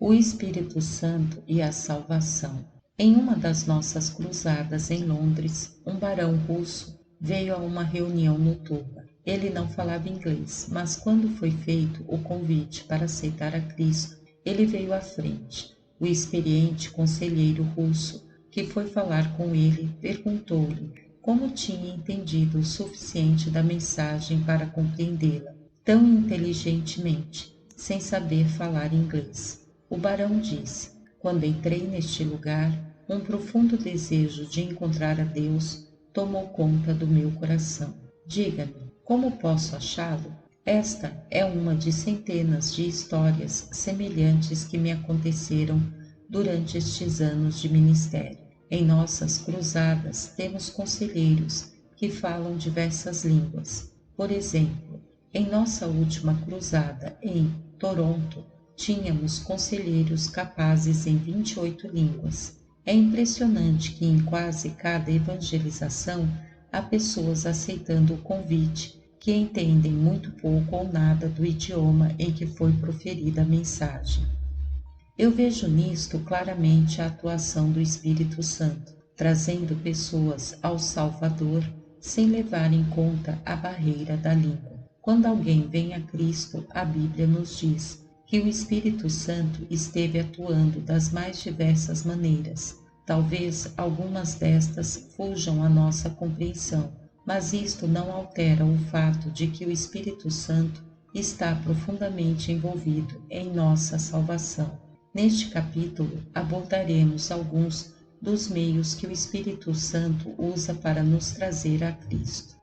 O Espírito Santo e a salvação. Em uma das nossas cruzadas em Londres, um barão russo veio a uma reunião noturna. Ele não falava inglês, mas quando foi feito o convite para aceitar a Cristo, ele veio à frente. O experiente conselheiro russo, que foi falar com ele, perguntou-lhe como tinha entendido o suficiente da mensagem para compreendê-la tão inteligentemente, sem saber falar inglês. O barão disse: quando entrei neste lugar, um profundo desejo de encontrar a Deus tomou conta do meu coração. Diga-me, como posso achá-lo? Esta é uma de centenas de histórias semelhantes que me aconteceram durante estes anos de ministério. Em nossas cruzadas temos conselheiros que falam diversas línguas. Por exemplo, em nossa última cruzada em Toronto, tínhamos conselheiros capazes em 28 línguas. É impressionante que em quase cada evangelização há pessoas aceitando o convite que entendem muito pouco ou nada do idioma em que foi proferida a mensagem. Eu vejo nisto claramente a atuação do Espírito Santo, trazendo pessoas ao Salvador sem levar em conta a barreira da língua. Quando alguém vem a Cristo, a Bíblia nos diz que o Espírito Santo esteve atuando das mais diversas maneiras. Talvez algumas destas fujam à nossa compreensão, mas isto não altera o fato de que o Espírito Santo está profundamente envolvido em nossa salvação. Neste capítulo abordaremos alguns dos meios que o Espírito Santo usa para nos trazer a Cristo.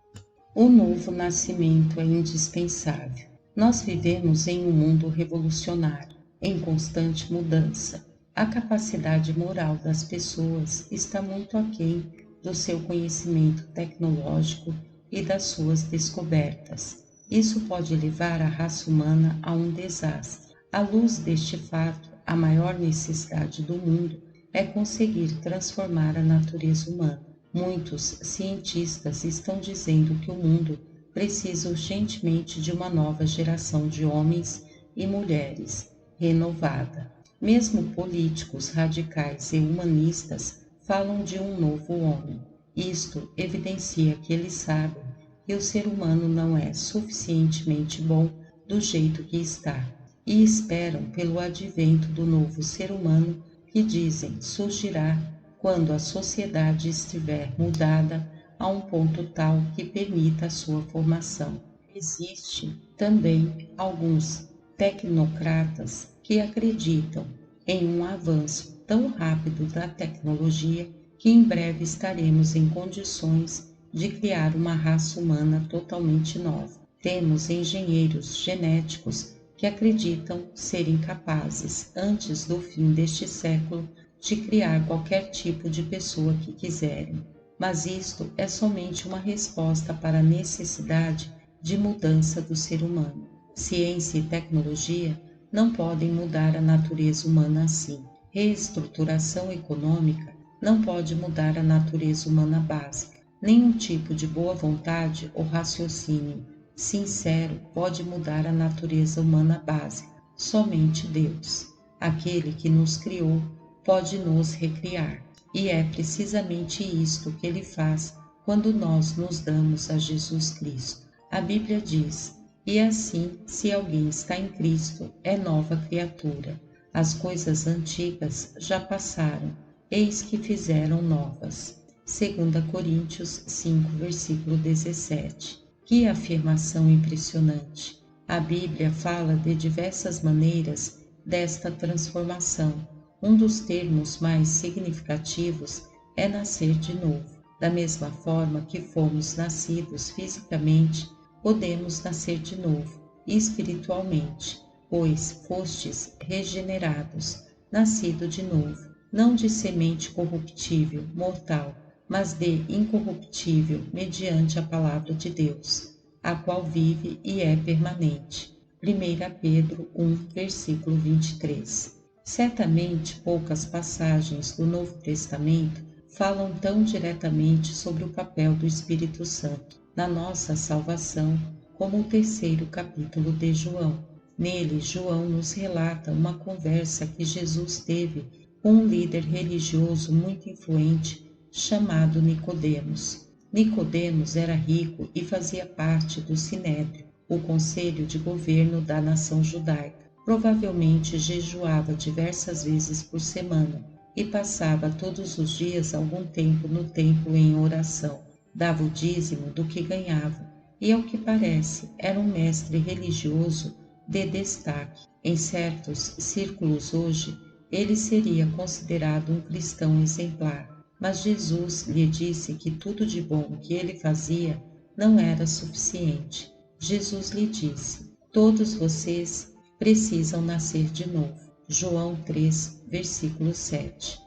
O novo nascimento é indispensável. Nós vivemos em um mundo revolucionário, em constante mudança. A capacidade moral das pessoas está muito aquém do seu conhecimento tecnológico e das suas descobertas. Isso pode levar a raça humana a um desastre. À luz deste fato, a maior necessidade do mundo é conseguir transformar a natureza humana. Muitos cientistas estão dizendo que o mundo precisa urgentemente de uma nova geração de homens e mulheres renovada. Mesmo políticos radicais e humanistas falam de um novo homem. Isto evidencia que eles sabem que o ser humano não é suficientemente bom do jeito que está e esperam pelo advento do novo ser humano que dizem surgirá quando a sociedade estiver mudada a um ponto tal que permita a sua formação. Existe também alguns tecnocratas que acreditam em um avanço tão rápido da tecnologia que em breve estaremos em condições de criar uma raça humana totalmente nova. Temos engenheiros genéticos que acreditam serem capazes, antes do fim deste século, de criar qualquer tipo de pessoa que quiserem. Mas isto é somente uma resposta para a necessidade de mudança do ser humano. Ciência e tecnologia não podem mudar a natureza humana assim. Reestruturação econômica não pode mudar a natureza humana básica. Nenhum tipo de boa vontade ou raciocínio sincero pode mudar a natureza humana básica. Somente Deus, aquele que nos criou, pode nos recriar. E é precisamente isto que Ele faz quando nós nos damos a Jesus Cristo. A Bíblia diz: e assim, se alguém está em Cristo, é nova criatura. As coisas antigas já passaram, eis que fizeram novas. 2 Coríntios 5, versículo 17. Que afirmação impressionante! A Bíblia fala de diversas maneiras desta transformação. Um dos termos mais significativos é nascer de novo. Da mesma forma que fomos nascidos fisicamente, podemos nascer de novo, espiritualmente, pois fostes regenerados, nascido de novo, não de semente corruptível, mortal, mas de incorruptível, mediante a palavra de Deus, a qual vive e é permanente. 1 Pedro 1, versículo 23. Certamente poucas passagens do Novo Testamento falam tão diretamente sobre o papel do Espírito Santo na nossa salvação como o 3º capítulo de João. Nele, João nos relata uma conversa que Jesus teve com um líder religioso muito influente chamado Nicodemos. Nicodemos era rico e fazia parte do Sinédrio, o conselho de governo da nação judaica. Provavelmente jejuava diversas vezes por semana e passava todos os dias algum tempo no templo em oração. Dava o dízimo do que ganhava e, ao que parece, era um mestre religioso de destaque. Em certos círculos hoje, ele seria considerado um cristão exemplar, mas Jesus lhe disse que tudo de bom que ele fazia não era suficiente. Jesus lhe disse: todos vocês precisam nascer de novo. João 3, versículo 7.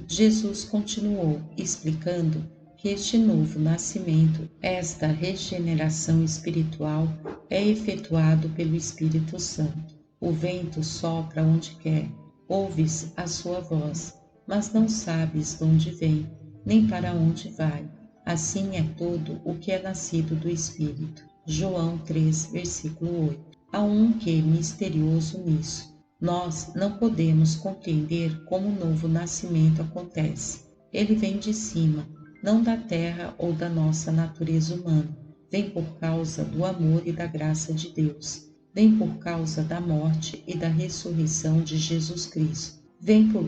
Jesus continuou explicando que este novo nascimento, esta regeneração espiritual, é efetuado pelo Espírito Santo. O vento sopra onde quer, ouves a sua voz, mas não sabes de onde vem, nem para onde vai. Assim é todo o que é nascido do Espírito. João 3, versículo 8. Há um quê misterioso nisso. Nós não podemos compreender como o novo nascimento acontece. Ele vem de cima, não da terra ou da nossa natureza humana. Vem por causa do amor e da graça de Deus. Vem por causa da morte e da ressurreição de Jesus Cristo. Vem por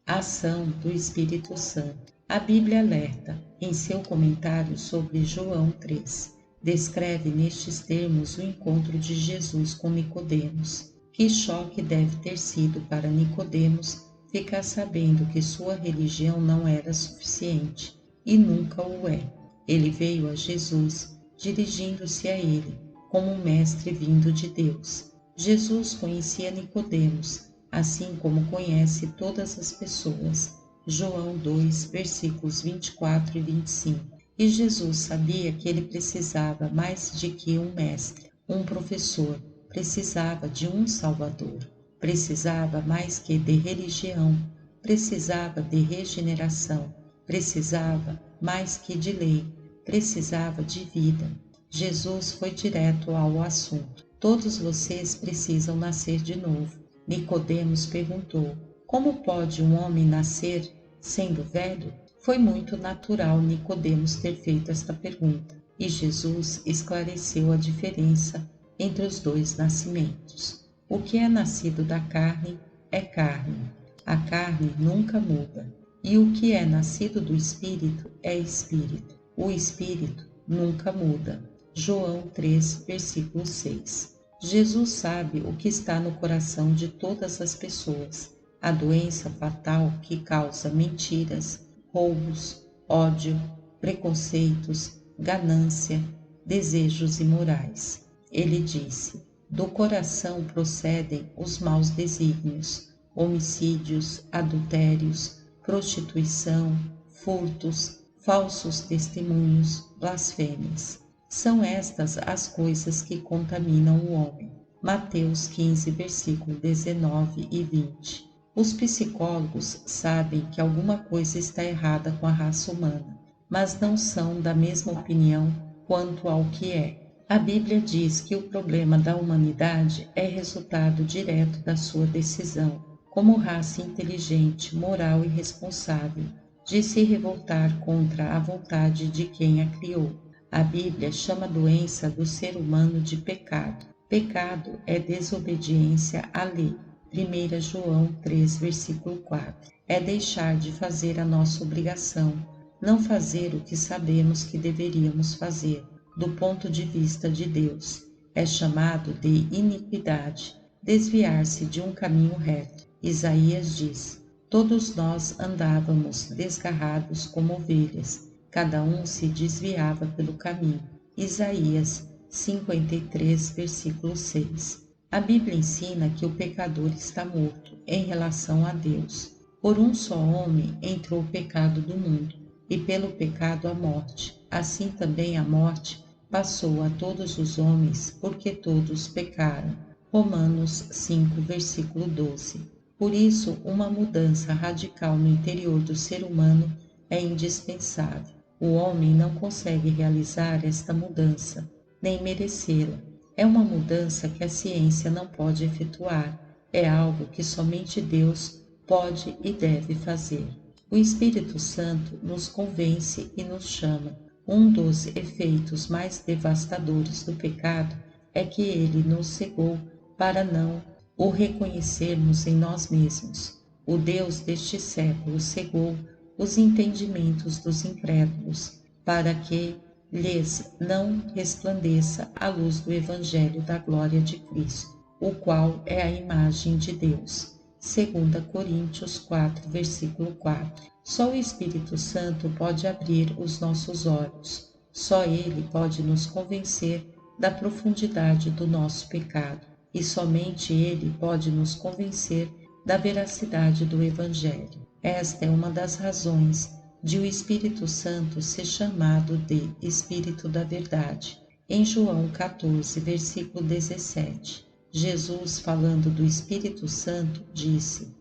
ação do Espírito Santo. A Bíblia alerta, em seu comentário sobre João 3, descreve nestes termos o encontro de Jesus com Nicodemos. Que choque deve ter sido para Nicodemos ficar sabendo que sua religião não era suficiente, e nunca o é. Ele veio a Jesus, dirigindo-se a ele, como um mestre vindo de Deus. Jesus conhecia Nicodemos, assim como conhece todas as pessoas. João 2, versículos 24 e 25. E Jesus sabia que ele precisava mais de que um mestre, um professor, precisava de um Salvador, precisava mais que de religião, precisava de regeneração, precisava mais que de lei, precisava de vida. Jesus foi direto ao assunto. Todos vocês precisam nascer de novo. Nicodemos perguntou: como pode um homem nascer sendo velho? Foi muito natural Nicodemos ter feito esta pergunta, e Jesus esclareceu a diferença entre os dois nascimentos. O que é nascido da carne é carne. A carne nunca muda. E o que é nascido do Espírito é Espírito. O Espírito nunca muda. João 3, versículo 6. Jesus sabe o que está no coração de todas as pessoas, a doença fatal que causa mentiras, roubos, ódio, preconceitos, ganância, desejos imorais. Ele disse: do coração procedem os maus desígnios, homicídios, adultérios, prostituição, furtos, falsos testemunhos, blasfêmias. São estas as coisas que contaminam o homem. Mateus 15, versículo 19 e 20. Os psicólogos sabem que alguma coisa está errada com a raça humana, mas não são da mesma opinião quanto ao que é. A Bíblia diz que o problema da humanidade é resultado direto da sua decisão, como raça inteligente, moral e responsável, de se revoltar contra a vontade de quem a criou. A Bíblia chama a doença do ser humano de pecado. Pecado é desobediência à lei. 1 João 3, versículo 4. É deixar de fazer a nossa obrigação, não fazer o que sabemos que deveríamos fazer, do ponto de vista de Deus. É chamado de iniquidade, desviar-se de um caminho reto. Isaías diz: todos nós andávamos desgarrados como ovelhas, cada um se desviava pelo caminho. Isaías 53, versículo 6. A Bíblia ensina que o pecador está morto em relação a Deus. Por um só homem entrou o pecado do mundo, e pelo pecado a morte. Assim também a morte passou a todos os homens, porque todos pecaram. Romanos 5, versículo 12. Por isso, uma mudança radical no interior do ser humano é indispensável. O homem não consegue realizar esta mudança, nem merecê-la. É uma mudança que a ciência não pode efetuar, é algo que somente Deus pode e deve fazer. O Espírito Santo nos convence e nos chama. Um dos efeitos mais devastadores do pecado é que ele nos cegou para não o reconhecermos em nós mesmos. O Deus deste século cegou os entendimentos dos incrédulos, para que lhes não resplandeça a luz do Evangelho da glória de Cristo, o qual é a imagem de Deus. 2 Coríntios 4, versículo 4. Só o Espírito Santo pode abrir os nossos olhos. Só Ele pode nos convencer da profundidade do nosso pecado. E somente Ele pode nos convencer da veracidade do Evangelho. Esta é uma das razões de o Espírito Santo ser chamado de Espírito da Verdade. Em João 14, versículo 17, Jesus, falando do Espírito Santo, disse: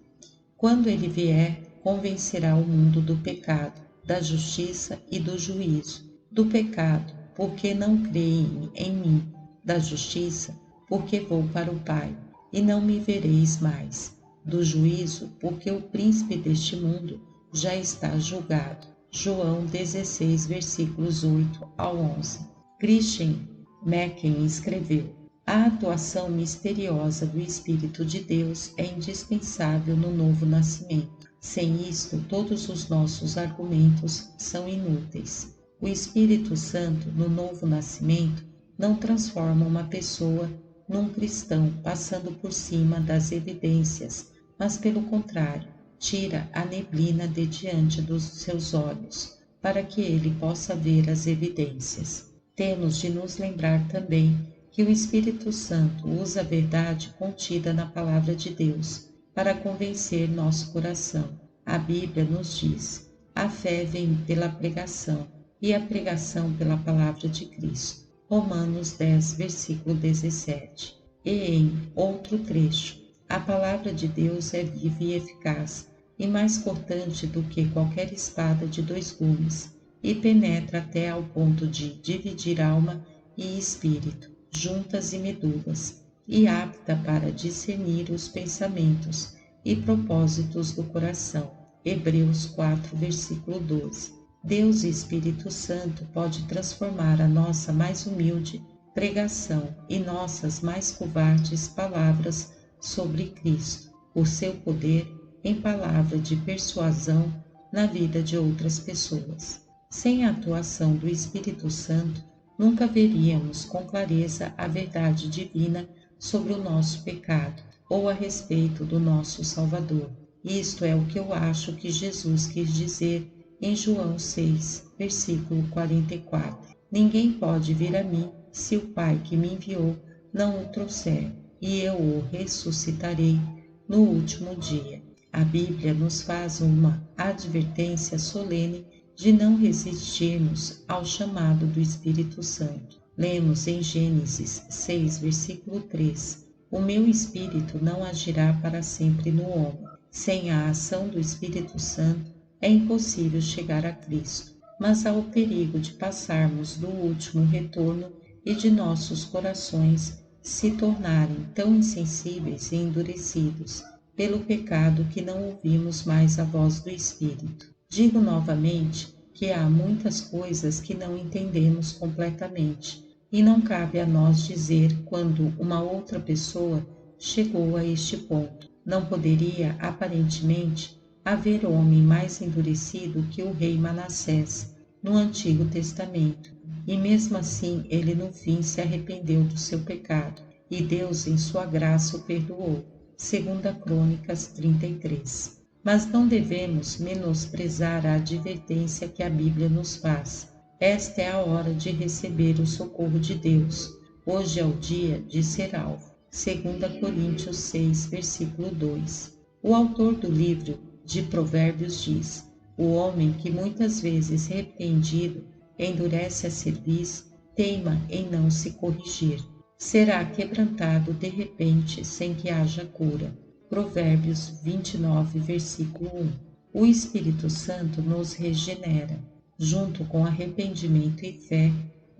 Quando ele vier, convencerá o mundo do pecado, da justiça e do juízo. Do pecado, porque não creem em mim; da justiça, porque vou para o Pai, e não me vereis mais; do juízo, porque o príncipe deste mundo já está julgado. João 16, versículos 8 ao 11. Christian Macken escreveu: a atuação misteriosa do Espírito de Deus é indispensável no novo nascimento. Sem isto, todos os nossos argumentos são inúteis. O Espírito Santo, no novo nascimento, não transforma uma pessoa num cristão passando por cima das evidências, mas pelo contrário, tira a neblina de diante dos seus olhos, para que ele possa ver as evidências. Temos de nos lembrar também que o Espírito Santo usa a verdade contida na Palavra de Deus para convencer nosso coração. A Bíblia nos diz: a fé vem pela pregação e a pregação pela Palavra de Cristo. Romanos 10, versículo 17. E em outro trecho: a Palavra de Deus é viva e eficaz, e mais cortante do que qualquer espada de dois gumes, e penetra até ao ponto de dividir alma e espírito, juntas e medulas, e apta para discernir os pensamentos e propósitos do coração. Hebreus 4, versículo 12. Deus e Espírito Santo pode transformar a nossa mais humilde pregação e nossas mais covardes palavras sobre Cristo, por seu poder, em palavra de persuasão na vida de outras pessoas. Sem a atuação do Espírito Santo, nunca veríamos com clareza a verdade divina sobre o nosso pecado ou a respeito do nosso Salvador. Isto é o que eu acho que Jesus quis dizer em João 6, versículo 44. Ninguém pode vir a mim se o Pai que me enviou não o trouxer, e eu o ressuscitarei no último dia. A Bíblia nos faz uma advertência solene de não resistirmos ao chamado do Espírito Santo. Lemos em Gênesis 6, versículo 3: o meu Espírito não agirá para sempre no homem. Sem a ação do Espírito Santo, é impossível chegar a Cristo, mas há o perigo de passarmos do último retorno e de nossos corações se tornarem tão insensíveis e endurecidos pelo pecado que não ouvimos mais a voz do Espírito. Digo novamente que há muitas coisas que não entendemos completamente, e não cabe a nós dizer quando uma outra pessoa chegou a este ponto. Não poderia, aparentemente, haver homem mais endurecido que o rei Manassés no Antigo Testamento, e mesmo assim ele no fim se arrependeu do seu pecado, e Deus em sua graça o perdoou. 2 Crônicas 33. Mas não devemos menosprezar a advertência que a Bíblia nos faz. Esta é a hora de receber o socorro de Deus. Hoje é o dia de ser alvo. 2 Coríntios 6, versículo 2. O autor do livro de Provérbios diz: o homem que muitas vezes repreendido endurece a cerviz, teima em não se corrigir. Será quebrantado de repente sem que haja cura. Provérbios 29, versículo 1. O Espírito Santo nos regenera. Junto com arrependimento e fé,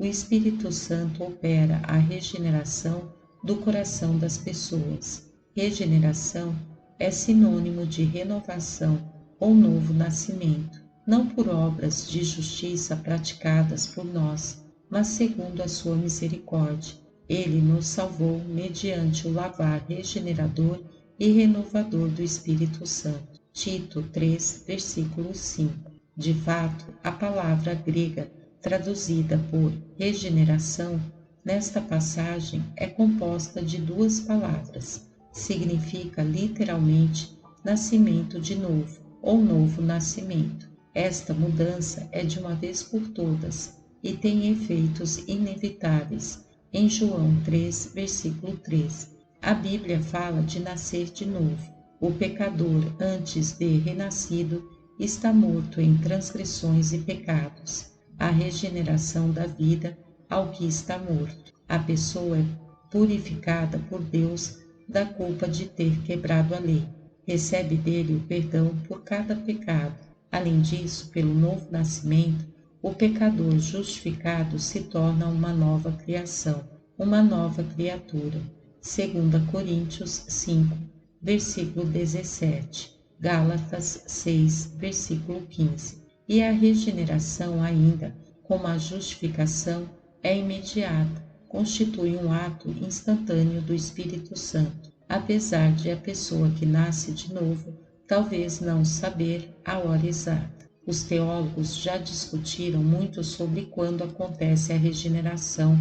o Espírito Santo opera a regeneração do coração das pessoas. Regeneração é sinônimo de renovação ou novo nascimento, não por obras de justiça praticadas por nós, mas segundo a sua misericórdia. Ele nos salvou mediante o lavar regenerador e renovador do Espírito Santo. Tito 3, versículo 5. De fato, a palavra grega traduzida por regeneração nesta passagem é composta de duas palavras. Significa literalmente nascimento de novo ou novo nascimento. Esta mudança é de uma vez por todas e tem efeitos inevitáveis. Em João 3, versículo 3, a Bíblia fala de nascer de novo. O pecador, antes de renascido, está morto em transgressões e pecados. A regeneração da vida ao que está morto. A pessoa é purificada por Deus da culpa de ter quebrado a lei. Recebe dele o perdão por cada pecado. Além disso, pelo novo nascimento, o pecador justificado se torna uma nova criação, uma nova criatura. 2 Coríntios 5, versículo 17, Gálatas 6, versículo 15. E a regeneração ainda, como a justificação, é imediata, constitui um ato instantâneo do Espírito Santo, apesar de a pessoa que nasce de novo talvez não saber a hora exata. Os teólogos já discutiram muito sobre quando acontece a regeneração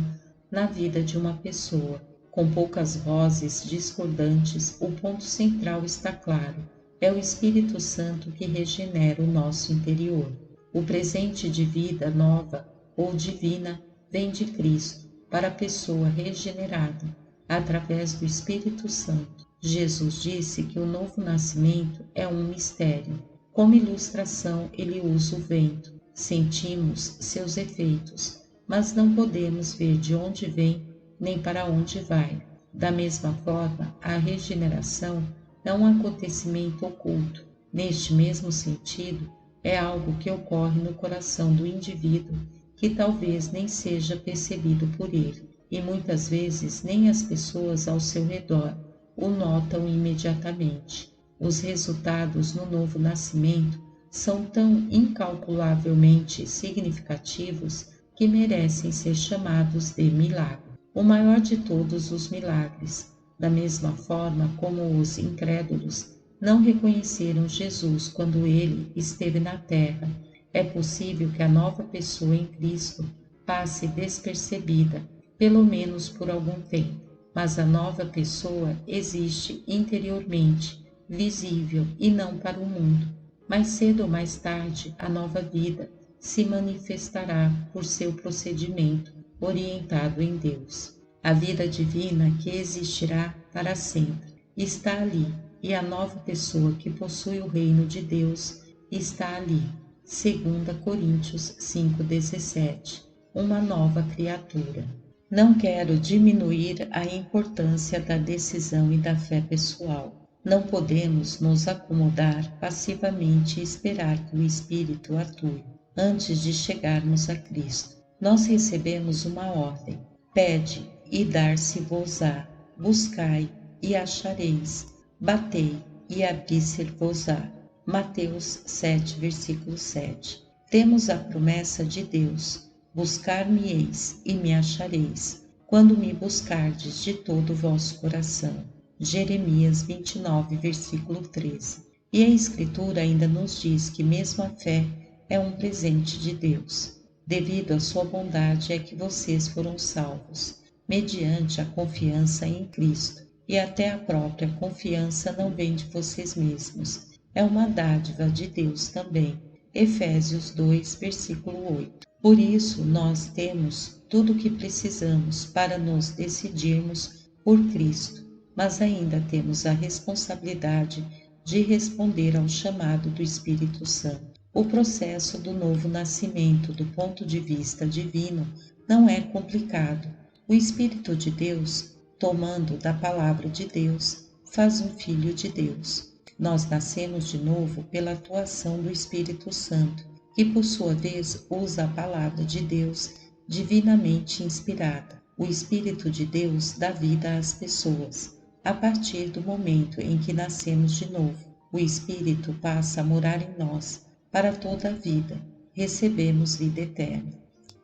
na vida de uma pessoa. Com poucas vozes discordantes, o ponto central está claro: é o Espírito Santo que regenera o nosso interior. O presente de vida nova ou divina vem de Cristo para a pessoa regenerada, através do Espírito Santo. Jesus disse que o novo nascimento é um mistério. Como ilustração, ele usa o vento. Sentimos seus efeitos, mas não podemos ver de onde vem nem para onde vai. Da mesma forma, a regeneração é um acontecimento oculto. Neste mesmo sentido, é algo que ocorre no coração do indivíduo que talvez nem seja percebido por ele, e muitas vezes nem as pessoas ao seu redor o notam imediatamente. Os resultados no novo nascimento são tão incalculavelmente significativos que merecem ser chamados de milagre. O maior de todos os milagres, da mesma forma como os incrédulos não reconheceram Jesus quando ele esteve na terra, é possível que a nova pessoa em Cristo passe despercebida, pelo menos por algum tempo. Mas a nova pessoa existe interiormente, visível e não para o mundo. Mais cedo ou mais tarde, a nova vida se manifestará por seu procedimento orientado em Deus. A vida divina que existirá para sempre está ali, e a nova pessoa que possui o reino de Deus está ali. 2 Coríntios 5,17. Uma nova criatura. Não quero diminuir a importância da decisão e da fé pessoal. Não podemos nos acomodar passivamente e esperar que o Espírito atue antes de chegarmos a Cristo. Nós recebemos uma ordem: pede e dar-se-vos-á, buscai e achareis, batei e abrir-se-vos-á. Mateus 7, versículo 7. Temos a promessa de Deus: buscar-me-eis e me achareis, quando me buscardes de todo o vosso coração. Jeremias 29, versículo 13. E a Escritura ainda nos diz que mesmo a fé é um presente de Deus. Devido à sua bondade é que vocês foram salvos, mediante a confiança em Cristo. E até a própria confiança não vem de vocês mesmos. É uma dádiva de Deus também. Efésios 2, versículo 8. Por isso, nós temos tudo o que precisamos para nos decidirmos por Cristo, mas ainda temos a responsabilidade de responder ao chamado do Espírito Santo. O processo do novo nascimento, do ponto de vista divino, não é complicado. O Espírito de Deus, tomando da palavra de Deus, faz um filho de Deus. Nós nascemos de novo pela atuação do Espírito Santo, que por sua vez usa a palavra de Deus divinamente inspirada. O Espírito de Deus dá vida às pessoas. A partir do momento em que nascemos de novo, o Espírito passa a morar em nós para toda a vida. Recebemos vida eterna.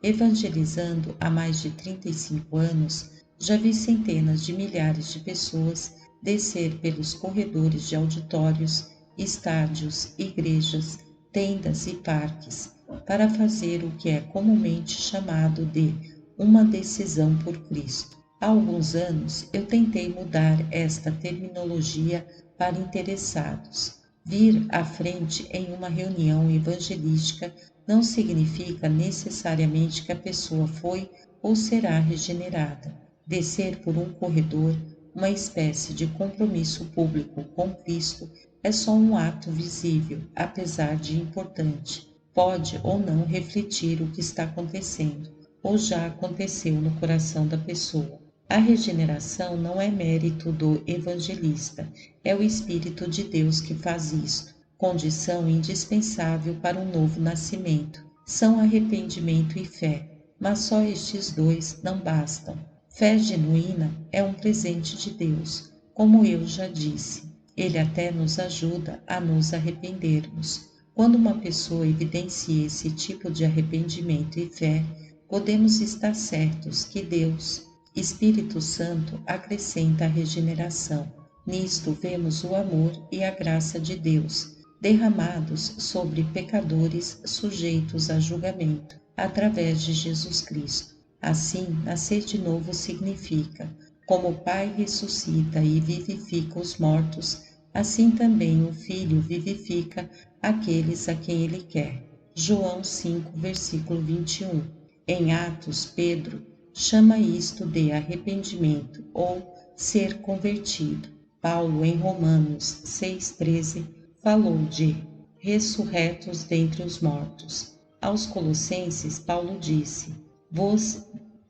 Evangelizando há mais de 35 anos, já vi centenas de milhares de pessoas descer pelos corredores de auditórios, estádios, igrejas, tendas e parques para fazer o que é comumente chamado de uma decisão por Cristo. Há alguns anos eu tentei mudar esta terminologia para interessados. Vir à frente em uma reunião evangelística não significa necessariamente que a pessoa foi ou será regenerada. Descer por um corredor, uma espécie de compromisso público com Cristo, é só um ato visível, apesar de importante. Pode ou não refletir o que está acontecendo, ou já aconteceu no coração da pessoa. A regeneração não é mérito do evangelista, é o Espírito de Deus que faz isto, condição indispensável para um novo nascimento. São arrependimento e fé, mas só estes dois não bastam. Fé genuína é um presente de Deus, como eu já disse. Ele até nos ajuda a nos arrependermos. Quando uma pessoa evidencia esse tipo de arrependimento e fé, podemos estar certos que Deus, Espírito Santo, acrescenta a regeneração. Nisto vemos o amor e a graça de Deus, derramados sobre pecadores sujeitos a julgamento, através de Jesus Cristo. Assim, nascer de novo significa, como o Pai ressuscita e vivifica os mortos, assim também o Filho vivifica aqueles a quem Ele quer. João 5, versículo 21. Em Atos, Pedro chama isto de arrependimento ou ser convertido. Paulo, em Romanos 6,13, falou de ressurretos dentre os mortos. Aos Colossenses, Paulo disse: vos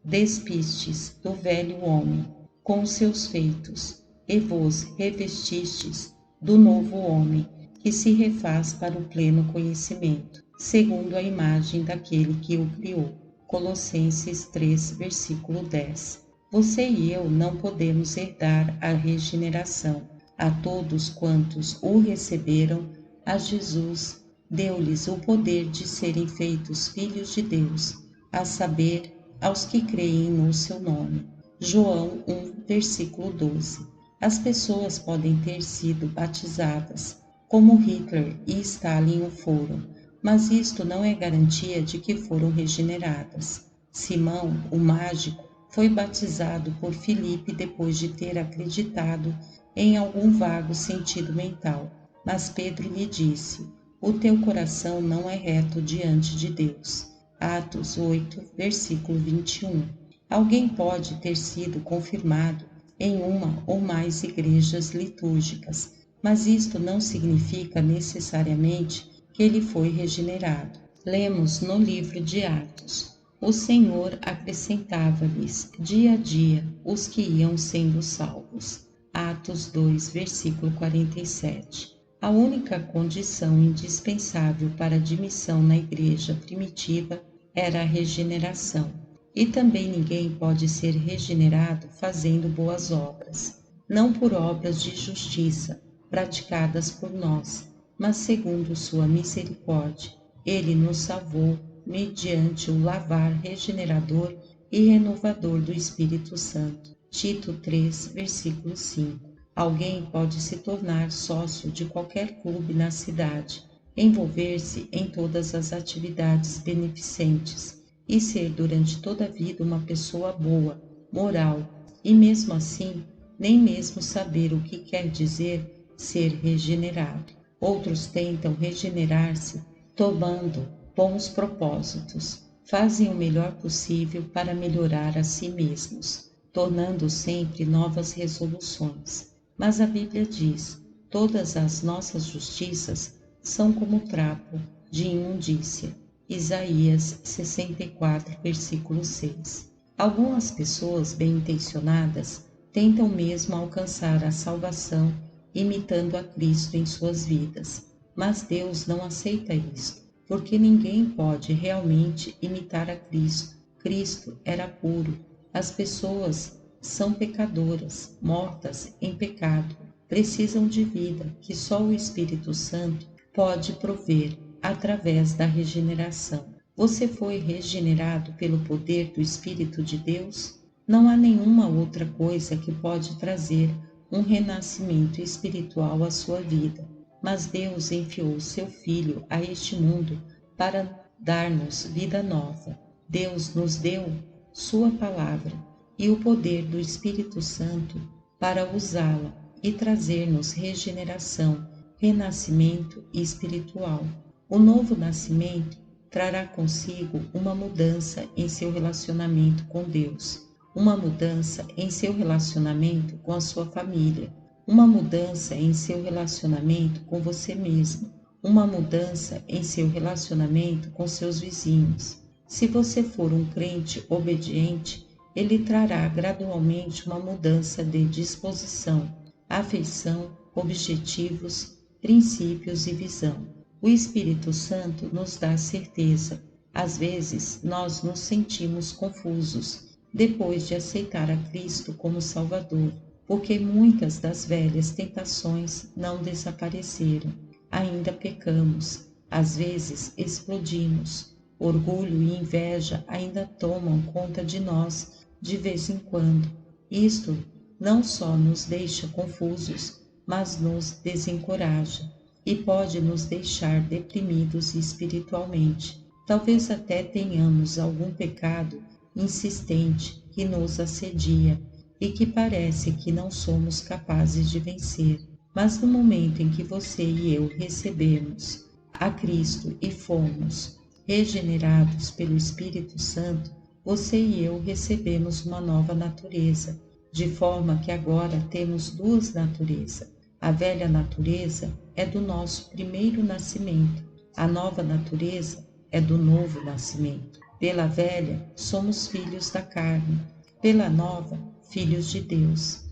despistes do velho homem com seus feitos, e vos revestistes do novo homem, que se refaz para o pleno conhecimento, segundo a imagem daquele que o criou. Colossenses 3, versículo 10. Você e eu não podemos herdar a regeneração. A todos quantos o receberam, a Jesus deu-lhes o poder de serem feitos filhos de Deus, a saber, aos que creem no seu nome. João 1, versículo 12. As pessoas podem ter sido batizadas, como Hitler e Stalin o foram, mas isto não é garantia de que foram regeneradas. Simão, o mágico, foi batizado por Filipe depois de ter acreditado em algum vago sentido mental, mas Pedro lhe disse: o teu coração não é reto diante de Deus. Atos 8, versículo 21. Alguém pode ter sido confirmado em uma ou mais igrejas litúrgicas, mas isto não significa necessariamente que ele foi regenerado. Lemos no livro de Atos: o Senhor acrescentava-lhes dia a dia os que iam sendo salvos. Atos 2, versículo 47. A única condição indispensável para a admissão na igreja primitiva era a regeneração. E também ninguém pode ser regenerado fazendo boas obras, não por obras de justiça praticadas por nós, mas segundo sua misericórdia. Ele nos salvou mediante o lavar regenerador e renovador do Espírito Santo. Tito 3, versículo 5. Alguém pode se tornar sócio de qualquer clube na cidade, envolver-se em todas as atividades beneficentes e ser durante toda a vida uma pessoa boa, moral, e mesmo assim, nem mesmo saber o que quer dizer ser regenerado. Outros tentam regenerar-se tomando bons propósitos, fazem o melhor possível para melhorar a si mesmos, tornando sempre novas resoluções. Mas a Bíblia diz: todas as nossas justiças são como trapo de imundícia. Isaías 64, versículo 6. Algumas pessoas bem-intencionadas tentam mesmo alcançar a salvação imitando a Cristo em suas vidas, mas Deus não aceita isso, porque ninguém pode realmente imitar a Cristo Cristo era puro. As pessoas são pecadoras, mortas em pecado, precisam de vida que só o Espírito Santo pode prover através da regeneração. Você foi regenerado pelo poder do Espírito de Deus? Não há nenhuma outra coisa que pode trazer um renascimento espiritual à sua vida. Mas Deus enviou seu Filho a este mundo para dar-nos vida nova. Deus nos deu sua palavra e o poder do Espírito Santo para usá-la e trazer-nos regeneração, renascimento espiritual. O novo nascimento trará consigo uma mudança em seu relacionamento com Deus, uma mudança em seu relacionamento com a sua família, uma mudança em seu relacionamento com você mesmo, uma mudança em seu relacionamento com seus vizinhos. Se você for um crente obediente, ele trará gradualmente uma mudança de disposição, afeição, objetivos, princípios e visão. O Espírito Santo nos dá certeza. Às vezes, nós nos sentimos confusos depois de aceitar a Cristo como Salvador, porque muitas das velhas tentações não desapareceram. Ainda pecamos, às vezes explodimos. Orgulho e inveja ainda tomam conta de nós de vez em quando. Isto não só nos deixa confusos, mas nos desencoraja e pode nos deixar deprimidos espiritualmente. Talvez até tenhamos algum pecado insistente que nos assedia e que parece que não somos capazes de vencer. Mas no momento em que você e eu recebemos a Cristo e fomos regenerados pelo Espírito Santo, você e eu recebemos uma nova natureza, de forma que agora temos duas naturezas. A velha natureza é do nosso primeiro nascimento, a nova natureza é do novo nascimento. Pela velha, somos filhos da carne, pela nova, filhos de Deus.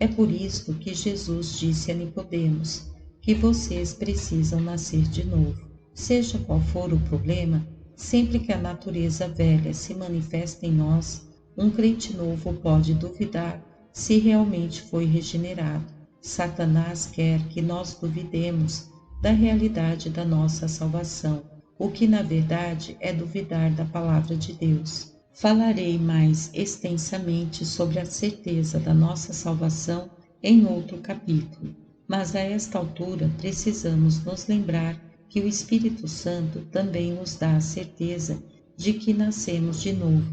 É por isto que Jesus disse a Nicodemos que vocês precisam nascer de novo. Seja qual for o problema, sempre que a natureza velha se manifesta em nós, um crente novo pode duvidar se realmente foi regenerado. Satanás quer que nós duvidemos da realidade da nossa salvação, o que na verdade é duvidar da palavra de Deus. Falarei mais extensamente sobre a certeza da nossa salvação em outro capítulo, mas a esta altura precisamos nos lembrar que o Espírito Santo também nos dá a certeza de que nascemos de novo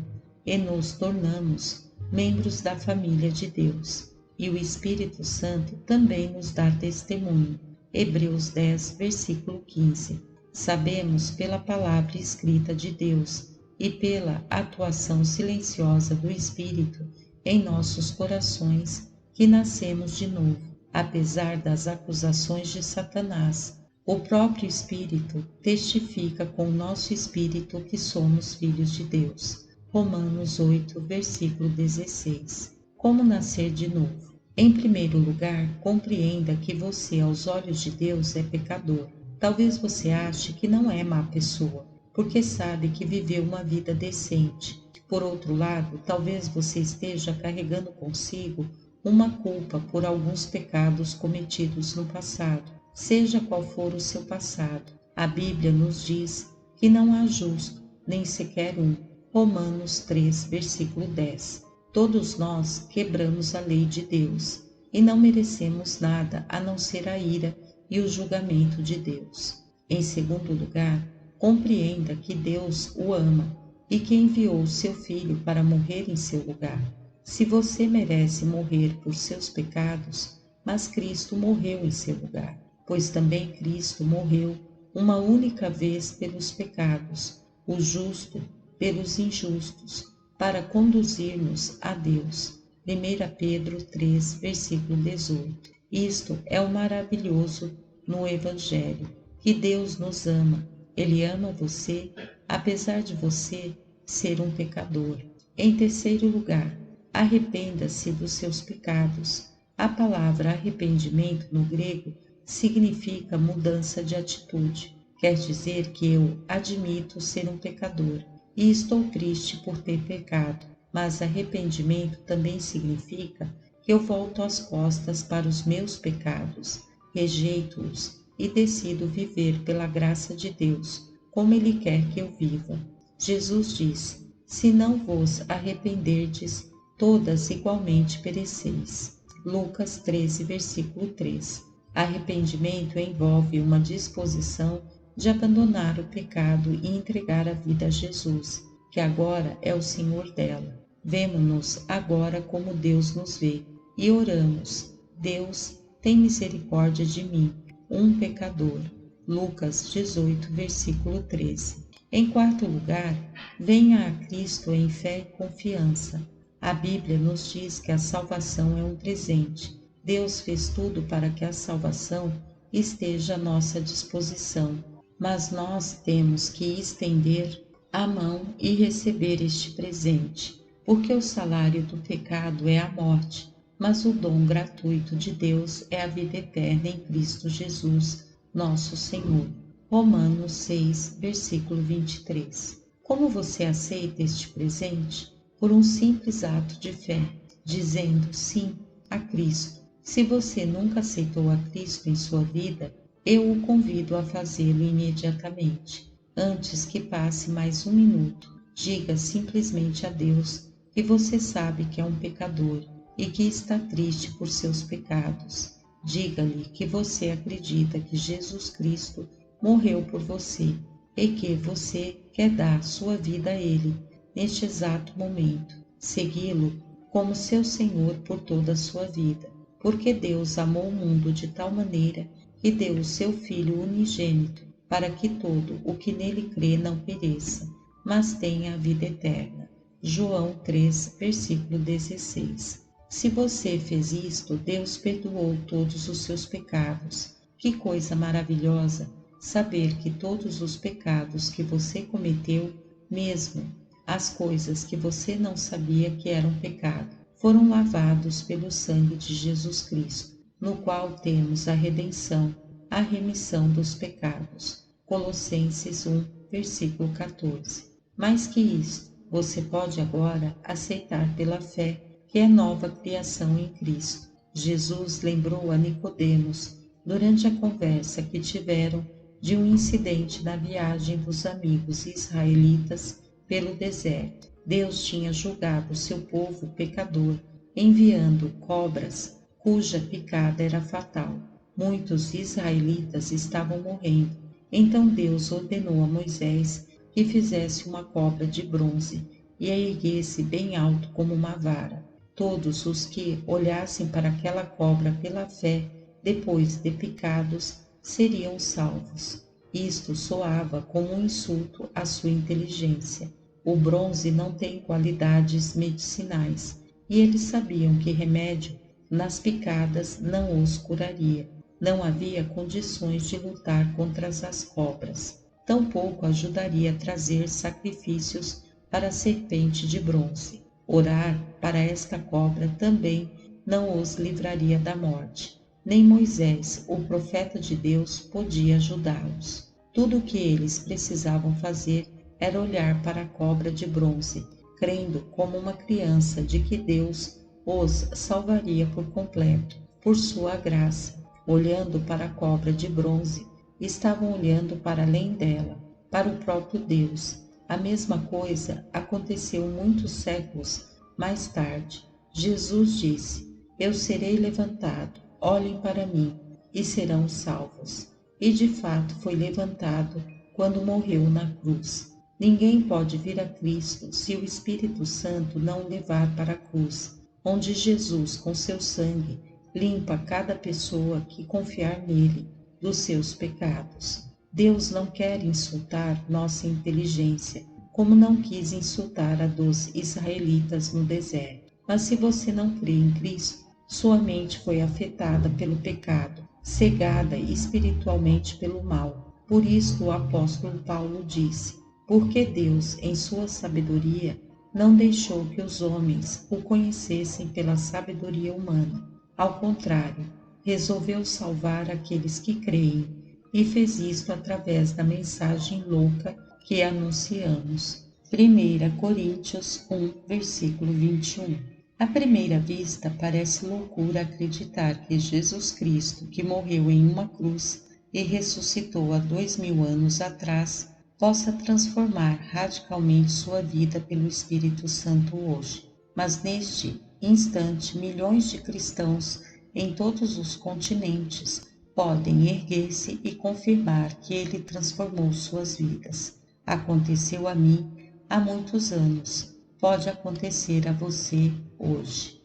e nos tornamos membros da família de Deus. E o Espírito Santo também nos dá testemunho. Hebreus 10, versículo 15. Sabemos pela palavra escrita de Deus e pela atuação silenciosa do Espírito em nossos corações que nascemos de novo, apesar das acusações de Satanás. O próprio Espírito testifica com o nosso espírito que somos filhos de Deus. Romanos 8, versículo 16. Como nascer de novo? Em primeiro lugar, compreenda que você, aos olhos de Deus, é pecador. Talvez você ache que não é má pessoa, porque sabe que viveu uma vida decente. Por outro lado, talvez você esteja carregando consigo uma culpa por alguns pecados cometidos no passado. Seja qual for o seu passado, a Bíblia nos diz que não há justo, nem sequer um. Romanos 3, versículo 10. Todos nós quebramos a lei de Deus e não merecemos nada a não ser a ira e o julgamento de Deus. Em segundo lugar, compreenda que Deus o ama e que enviou seu Filho para morrer em seu lugar. Se você merece morrer por seus pecados, mas Cristo morreu em seu lugar, pois também Cristo morreu uma única vez pelos pecados, o justo pelos injustos, para conduzir-nos a Deus. 1 Pedro 3, versículo 18. Isto é o maravilhoso no Evangelho, que Deus nos ama. Ele ama você, apesar de você ser um pecador. Em terceiro lugar, arrependa-se dos seus pecados. A palavra arrependimento no grego significa mudança de atitude. Quer dizer que eu admito ser um pecador e estou triste por ter pecado. Mas arrependimento também significa que eu volto as costas para os meus pecados, rejeito-os e decido viver pela graça de Deus, como Ele quer que eu viva. Jesus disse: se não vos arrependerdes, todas igualmente pereceis. Lucas 13, versículo 3. Arrependimento envolve uma disposição de abandonar o pecado e entregar a vida a Jesus, que agora é o Senhor dela. Vemo-nos agora como Deus nos vê e oramos: Deus, tem misericórdia de mim, um pecador. Lucas 18, versículo 13. Em quarto lugar, venha a Cristo em fé e confiança. A Bíblia nos diz que a salvação é um presente. Deus fez tudo para que a salvação esteja à nossa disposição, mas nós temos que estender a mão e receber este presente, porque o salário do pecado é a morte, mas o dom gratuito de Deus é a vida eterna em Cristo Jesus, nosso Senhor. Romanos 6, versículo 23. Como você aceita este presente? Por um simples ato de fé, dizendo sim a Cristo. Se você nunca aceitou a Cristo em sua vida, eu o convido a fazê-lo imediatamente. Antes que passe mais um minuto, diga simplesmente a Deus que você sabe que é um pecador e que está triste por seus pecados. Diga-lhe que você acredita que Jesus Cristo morreu por você e que você quer dar sua vida a Ele neste exato momento, segui-lo como seu Senhor por toda a sua vida, porque Deus amou o mundo de tal maneira que deu o seu Filho unigênito para que todo o que nele crê não pereça, mas tenha a vida eterna. João 3, versículo 16. Se você fez isto, Deus perdoou todos os seus pecados. Que coisa maravilhosa saber que todos os pecados que você cometeu, mesmo as coisas que você não sabia que eram pecado, foram lavados pelo sangue de Jesus Cristo, no qual temos a redenção, a remissão dos pecados. Colossenses 1, versículo 14. Mais que isto, você pode agora aceitar pela fé que é nova criação em Cristo. Jesus lembrou a Nicodemos, durante a conversa que tiveram, de um incidente na viagem dos amigos israelitas pelo deserto. Deus tinha julgado seu povo pecador, enviando cobras cuja picada era fatal. Muitos israelitas estavam morrendo. Então Deus ordenou a Moisés que fizesse uma cobra de bronze e a erguesse bem alto como uma vara. Todos os que olhassem para aquela cobra pela fé, depois de picados, seriam salvos. Isto soava como um insulto à sua inteligência. O bronze não tem qualidades medicinais, e eles sabiam que remédio nas picadas não os curaria. Não havia condições de lutar contra as cobras. Tampouco ajudaria a trazer sacrifícios para a serpente de bronze. Orar para esta cobra também não os livraria da morte. Nem Moisés, o profeta de Deus, podia ajudá-los. Tudo o que eles precisavam fazer era olhar para a cobra de bronze, crendo como uma criança de que Deus os salvaria por completo, por sua graça. Olhando para a cobra de bronze, estavam olhando para além dela, para o próprio Deus. A mesma coisa aconteceu muitos séculos mais tarde. Jesus disse: eu serei levantado, olhem para mim e serão salvos. E de fato foi levantado quando morreu na cruz. Ninguém pode vir a Cristo se o Espírito Santo não o levar para a cruz, onde Jesus, com seu sangue, limpa cada pessoa que confiar nele dos seus pecados. Deus não quer insultar nossa inteligência, como não quis insultar a dos israelitas no deserto. Mas se você não crê em Cristo, sua mente foi afetada pelo pecado, cegada espiritualmente pelo mal. Por isso o apóstolo Paulo disse: porque Deus, em sua sabedoria, não deixou que os homens o conhecessem pela sabedoria humana. Ao contrário, resolveu salvar aqueles que creem, e fez isto através da mensagem louca que anunciamos. 1 Coríntios 1, versículo 21. À primeira vista, parece loucura acreditar que Jesus Cristo, que morreu em uma cruz e ressuscitou há 2000 anos atrás, possa transformar radicalmente sua vida pelo Espírito Santo hoje. Mas neste instante, milhões de cristãos em todos os continentes podem erguer-se e confirmar que ele transformou suas vidas. Aconteceu a mim há muitos anos. Pode acontecer a você hoje.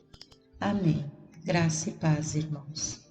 Amém. Graça e paz, irmãos.